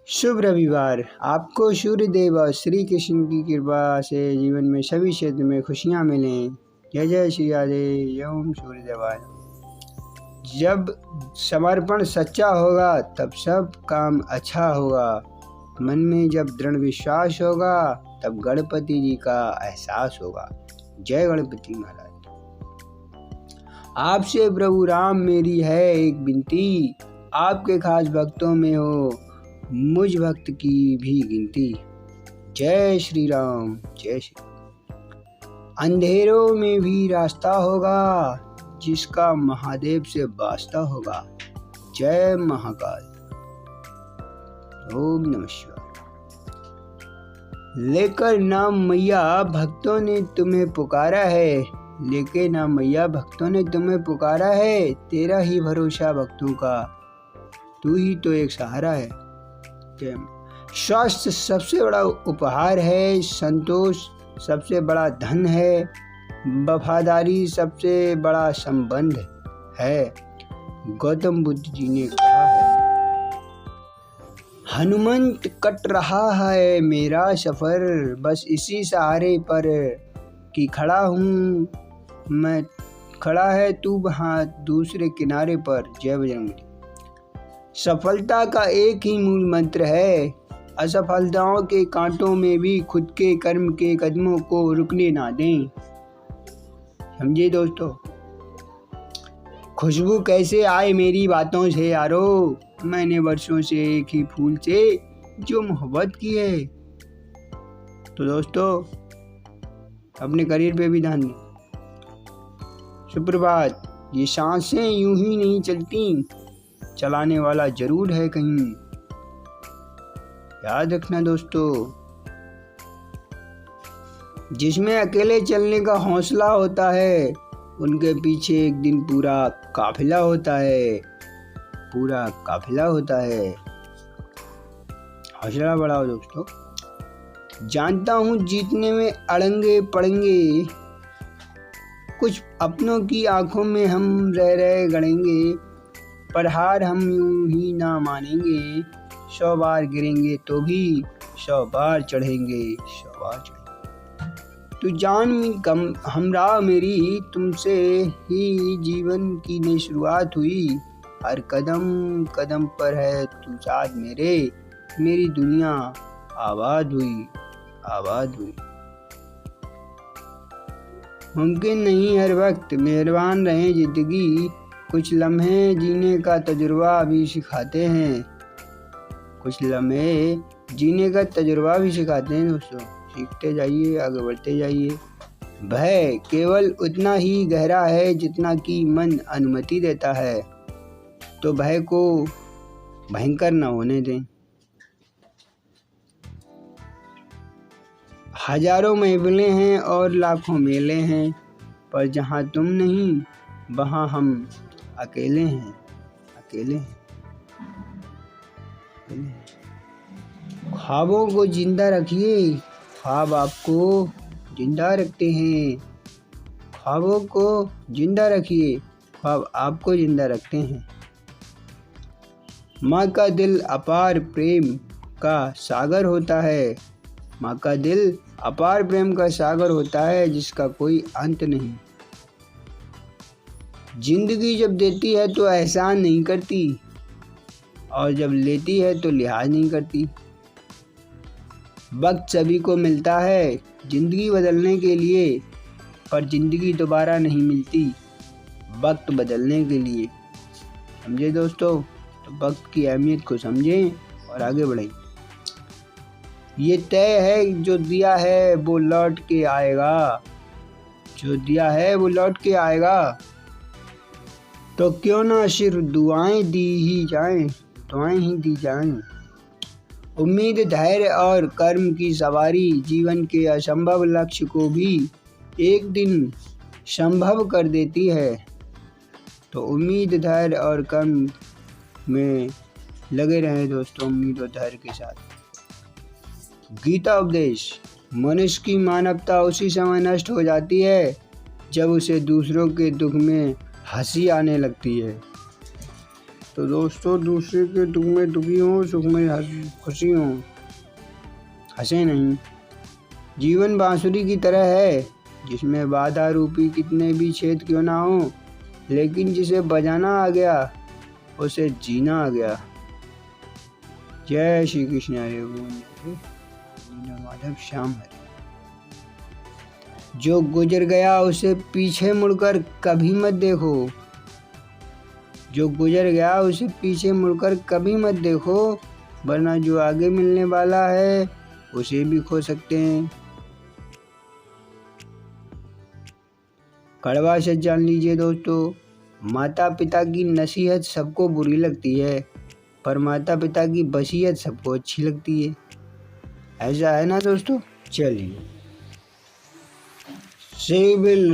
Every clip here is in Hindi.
शुभ रविवार। आपको सूर्यदेव और श्री कृष्ण की कृपा से जीवन में सभी क्षेत्र में खुशियाँ मिलें। जय जय श्री राधे। ओम सूर्यदेवाय। जब समर्पण सच्चा होगा तब सब काम अच्छा होगा। मन में जब दृढ़ विश्वास होगा तब गणपति जी का एहसास होगा। जय गणपति महाराज। आपसे प्रभु राम मेरी है एक विनती, आपके खास भक्तों में हो मुझ भक्त की भी गिनती। जय श्री राम। जय श्री राम। अंधेरों में भी रास्ता होगा जिसका महादेव से वास्ता होगा। जय महाकाल। ओम नमः शिवाय। लेकर नाम मैया भक्तों ने तुम्हें पुकारा है, लेके नाम मैया भक्तों ने तुम्हें पुकारा है। तेरा ही भरोसा भक्तों का, तू ही तो एक सहारा है। स्वास्थ्य सबसे बड़ा उपहार है, संतोष सबसे बड़ा धन है, वफादारी सबसे बड़ा संबंध है। गौतम बुद्ध जी ने कहा है। हनुमंत कट रहा है मेरा सफर, बस इसी सहारे पर कि खड़ा हूँ मैं, खड़ा है तू वहाँ दूसरे किनारे पर। जय बजरंगबली। सफलता का एक ही मूल मंत्र है, असफलताओं के कांटों में भी खुद के कर्म के कदमों को रुकने ना दें। समझे दोस्तों। खुशबू कैसे आए मेरी बातों से यारो, मैंने वर्षों से एक ही फूल से जो मोहब्बत की है। तो दोस्तों अपने करियर पे भी ध्यान दें। सुप्रभात। ये सांसें यूं ही नहीं चलती, चलाने वाला जरूर है कहीं। याद रखना दोस्तों। जिसमें अकेले चलने का हौसला होता है उनके पीछे एक दिन पूरा काफिला होता है। पूरा काफिला होता है। हौसला बढ़ाओ दोस्तों। जानता हूँ जीतने में अड़ंगे पड़ेंगे, कुछ अपनों की आंखों में हम रह रहे गड़ेंगे, पर हार हम यूं ही ना मानेंगे। 100 बार गिरेंगे तो भी 100 बार चढ़ेंगे, 100 बार चढ़ेंगे। तू जान हमरा मेरी, तुमसे ही जीवन की नई शुरुआत हुई। हर कदम कदम पर है तू साथ मेरे, मेरी दुनिया आबाद हुई, आबाद हुई। मुमकिन नहीं हर वक्त मेहरबान रहे जिंदगी, कुछ लम्हे जीने का तजुर्बा भी सिखाते हैं। कुछ लम्हे जीने का तजुर्बा भी सिखाते हैं दोस्तों। सीखते जाइए, आगे बढ़ते जाइए। भय केवल उतना ही गहरा है जितना कि मन अनुमति देता है, तो भय को भयंकर न होने दें। हजारों महफिलें हैं और लाखों मेले हैं, पर जहाँ तुम नहीं वहाँ हम अकेले हैं, अकेले हैं। ख्वाबों को जिंदा रखिए, ख्वाब आपको जिंदा रखते हैं। ख्वाबों को जिंदा रखिए, ख्वाब आपको जिंदा रखते हैं। माँ का दिल अपार प्रेम का सागर होता है। माँ का दिल अपार प्रेम का सागर होता है जिसका कोई अंत नहीं। जिंदगी जब देती है तो एहसान नहीं करती, और जब लेती है तो लिहाज नहीं करती। वक्त सभी को मिलता है जिंदगी बदलने के लिए, पर जिंदगी दोबारा नहीं मिलती वक्त बदलने के लिए। समझे दोस्तों। तो वक्त की अहमियत को समझें और आगे बढ़ें। ये तय है जो दिया है वो लौट के आएगा, जो दिया है वो लौट के आएगा। तो क्यों ना सिर्फ दुआएं दी ही जाएं, दुआएं ही दी जाएं। उम्मीद, धैर्य और कर्म की सवारी जीवन के असंभव लक्ष्य को भी एक दिन संभव कर देती है। तो उम्मीद, धैर्य और कर्म में लगे रहें दोस्तों, उम्मीद और धैर्य के साथ। गीता उपदेश। मनुष्य की मानवता उसी समय नष्ट हो जाती है जब उसे दूसरों के दुख में हंसी आने लगती है। तो दोस्तों दूसरे के दुख में दुखी हो, सुख में खुशी हो, हंसे नहीं। जीवन बांसुरी की तरह है जिसमें बाधा रूपी कितने भी छेद क्यों ना हो, लेकिन जिसे बजाना आ गया उसे जीना आ गया। जय श्री कृष्ण। हरे गोविंद माधव श्याम हरे। जो गुजर गया उसे पीछे मुड़कर कभी मत देखो, जो गुजर गया उसे पीछे मुड़कर कभी मत देखो, वरना जो आगे मिलने वाला है उसे भी खो सकते हैं। कड़वा सच जान लीजिए दोस्तों, माता पिता की नसीहत सबको बुरी लगती है, पर माता पिता की वसीयत सबको अच्छी लगती है। ऐसा है ना दोस्तों। चलिए,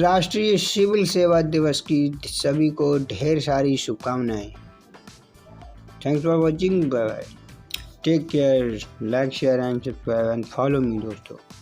राष्ट्रीय सिविल सेवा दिवस की सभी को ढेर सारी शुभकामनाएं। Thanks for watching. Bye bye. Take care. Like share and subscribe and follow me दोस्तों।